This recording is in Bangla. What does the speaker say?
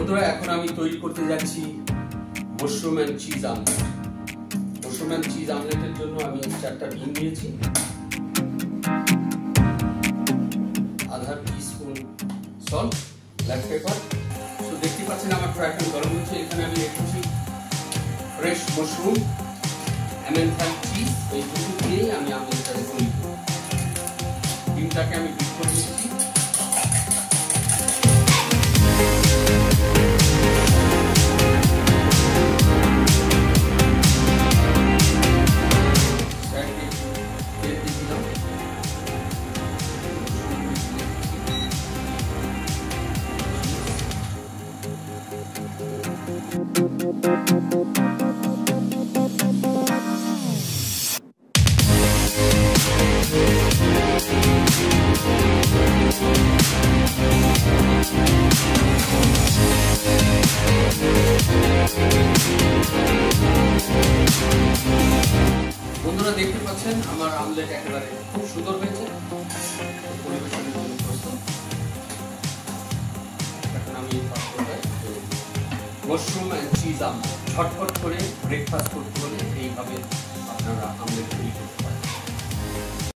বন্ধুরা, এখন আমি তৈরি করতে যাচ্ছি mushroom and cheese omelette. Mushroom and cheese আমলেটের জন্য আমি 4টা ডিম নিয়েছি, আধা টিস্পুন সল্ট, ব্ল্যাক পেপার। তো দেখতে পাচ্ছেন আমার ফ্রাই প্যান গরম হচ্ছে। এখানে আমি রেখেছি ফ্রেশ মাশরুম, এমেন্থাল চিজ। এই দুটো দিয়েই আমি আমলেটটা তৈরি করব। ডিমটাকে আমি বিট করে নিচ্ছি। বন্ধুরা, দেখতে পাচ্ছেন আমার আমলেট একেবারে খুব সুন্দর হয়েছে। পরিবেশনের জন্য প্রস্তুত। এখন আমি মাশরুম এন্ড চিজ আমলেট ঝটপট করে ব্রেকফাস্ট করতে হলে এইভাবে আপনারা আমলেট তৈরি করতে